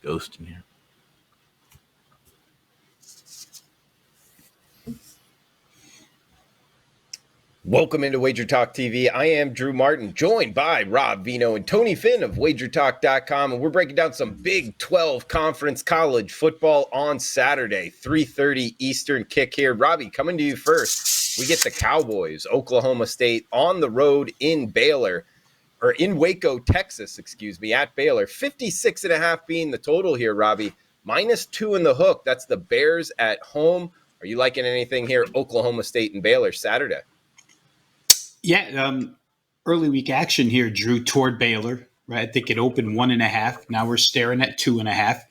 ghost in here. Welcome into WagerTalk TV. I am Drew Martin, joined by Rob Vino and Tony Finn of WagerTalk.com, and we're breaking down some Big 12 Conference college football on Saturday, 3:30 Eastern kick here. Robbie, coming to you first. We get the Cowboys, Oklahoma State, on the road in Waco, Texas, at Baylor. 56.5 being the total here, Robbie. -2 in the hook. That's the Bears at home. Are you liking anything here, Oklahoma State and Baylor Saturday? Yeah, early week action here, Drew, toward Baylor, right? I think it opened 1.5. Now we're staring at 2.5.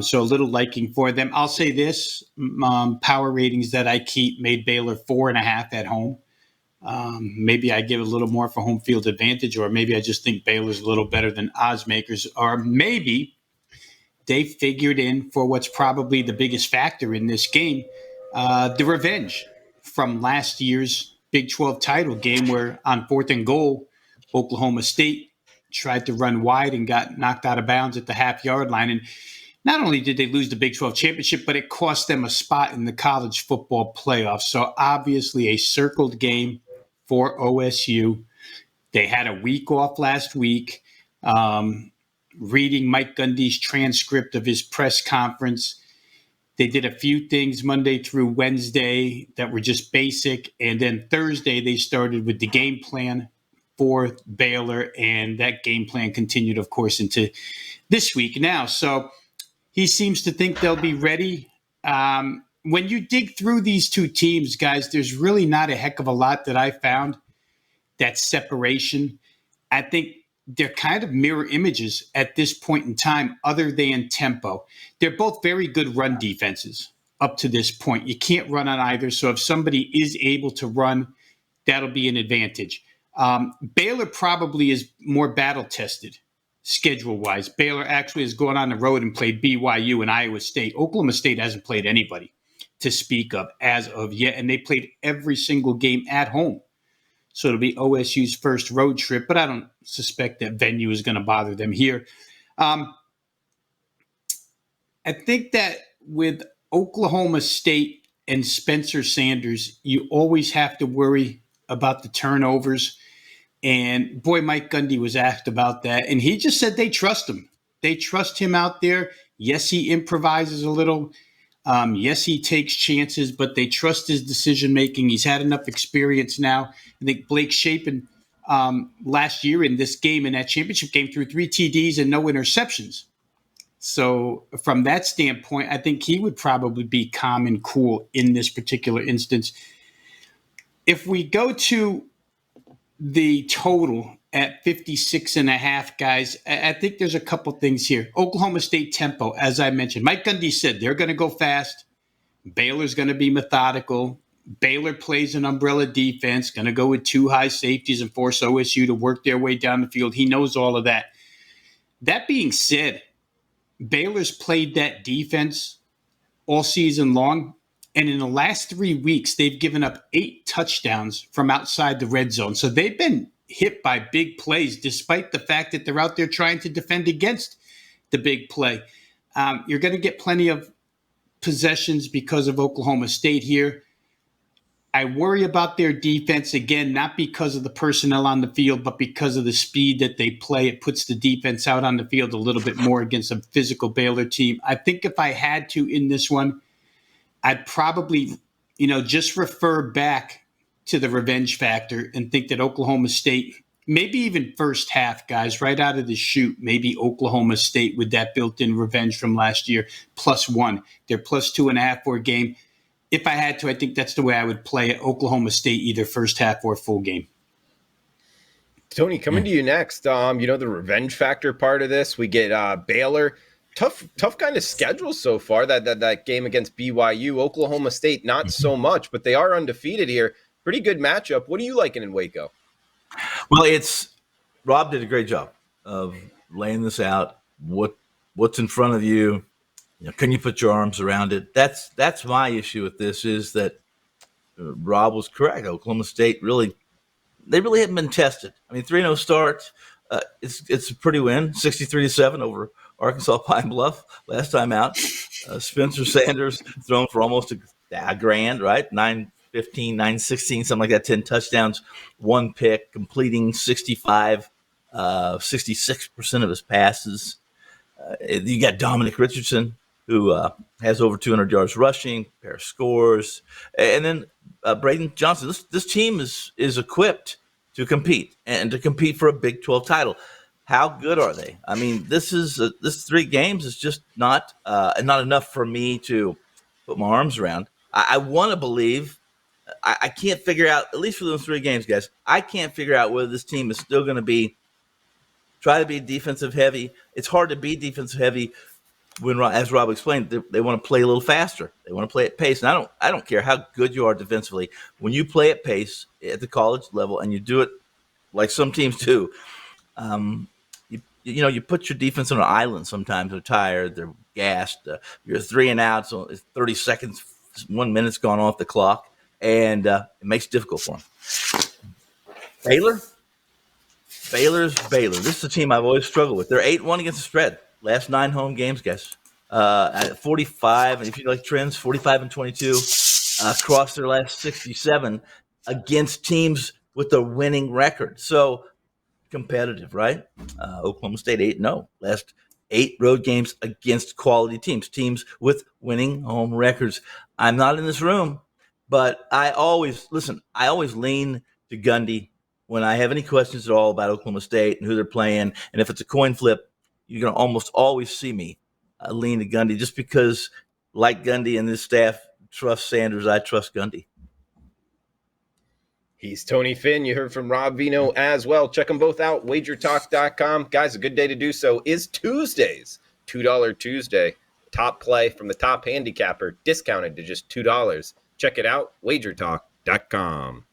So a little liking for them. I'll say this, power ratings that I keep made Baylor 4.5 at home. Maybe I give a little more for home field advantage, or maybe I just think Baylor's a little better than odds makers, or maybe they figured in for what's probably the biggest factor in this game, the revenge from last year's Big 12 title game where on 4th and goal, Oklahoma State tried to run wide and got knocked out of bounds at the half-yard line. And not only did they lose the Big 12 championship, but it cost them a spot in the college football playoffs. So obviously a circled game for OSU. They had a week off last week. Reading Mike Gundy's transcript of his press conference, they did a few things Monday through Wednesday that were just basic. And then Thursday, they started with the game plan for Baylor. And that game plan continued, of course, into this week now. So he seems to think they'll be ready. When you dig through these two teams, guys, there's really not a heck of a lot that I found that separation. I think they're kind of mirror images at this point in time, other than tempo. They're both very good run defenses up to this point. You can't run on either. So if somebody is able to run, that'll be an advantage. Baylor probably is more battle tested schedule-wise. Baylor actually has gone on the road and played BYU and Iowa State. Oklahoma State hasn't played anybody to speak of as of yet, and they played every single game at home. So it'll be OSU's first road trip, but I don't suspect that venue is going to bother them here. I think that with Oklahoma State and Spencer Sanders, you always have to worry about the turnovers. And boy, Mike Gundy was asked about that, and he just said they trust him. They trust him out there. Yes, he improvises a little. Yes, he takes chances, but they trust his decision-making. He's had enough experience now. I think Blake Shapen last year in this game, in that championship game, threw 3 TDs and no interceptions. So from that standpoint, I think he would probably be calm and cool in this particular instance. If we go to the total at 56.5, guys, I think there's a couple things here. Oklahoma State tempo, as I mentioned. Mike Gundy said they're going to go fast. Baylor's going to be methodical. Baylor plays an umbrella defense, going to go with 2 high safeties and force OSU to work their way down the field. He knows all of that. That being said, Baylor's played that defense all season long. And in the last 3 weeks, they've given up 8 touchdowns from outside the red zone. So they've been hit by big plays, despite the fact that they're out there trying to defend against the big play. You're going to get plenty of possessions because of Oklahoma State here. I worry about their defense, again, not because of the personnel on the field, but because of the speed that they play. It puts the defense out on the field a little bit more against a physical Baylor team. I think if I had to in this one, I'd probably, just refer back to the revenge factor and think that Oklahoma State, maybe even first half, guys, right out of the chute, maybe Oklahoma State with that built-in revenge from last year, +1. They're +2.5 for a game. If I had to, I think that's the way I would play it. Oklahoma State, either first half or full game. Tony, coming to you next. The revenge factor part of this, we get Baylor. Tough kind of schedule so far. That game against BYU, Oklahoma State, not so much, but they are undefeated here. Pretty good matchup. What are you liking in Waco? Well, Rob did a great job of laying this out. What's in front of you? Can you put your arms around it? That's my issue with this, is that Rob was correct. Oklahoma State really haven't been tested. I mean, 3-0 start. It's a pretty win, 63-7 over Arkansas Pine Bluff last time out. Spencer Sanders thrown for almost a grand, right? 915, 916, something like that, 10 touchdowns, 1 pick, completing 66% of his passes. You got Dominic Richardson, who has over 200 yards rushing, pair of scores, and then Braden Johnson. This team is equipped to compete and to compete for a Big 12 title. How good are they? I mean, this 3 games is just not enough for me to put my arms around. I want to believe. I can't figure out, at least for those 3 games, guys. I can't figure out whether this team is still going to try to be defensive heavy. It's hard to be defensive heavy when, as Rob explained, they want to play a little faster. They want to play at pace. And I don't care how good you are defensively. When you play at pace at the college level and you do it like some teams do, you put your defense on an island. Sometimes they're tired, they're gassed. You're 3 and out, so it's 30 seconds, 1 minute's gone off the clock, and it makes it difficult for them. Baylor's Baylor. This is a team I've always struggled with. They're 8-1 against the spread. Last 9 home games, guys. At 45, and if you like trends, 45-22 across their last 67 against teams with a winning record. So competitive, right? Oklahoma State 8-0. Last 8 road games against quality teams with winning home records. I'm not in this room, but I always lean to Gundy when I have any questions at all about Oklahoma State and who they're playing. And if it's a coin flip, you're going to almost always see me lean to Gundy, just because, like Gundy and this staff trust Sanders, I trust Gundy. He's Tony Finn. You heard from Rob Vino as well. Check them both out, WagerTalk.com. Guys, a good day to do so is Tuesdays, $2 Tuesday. Top play from the top handicapper, discounted to just $2. Check it out, WagerTalk.com.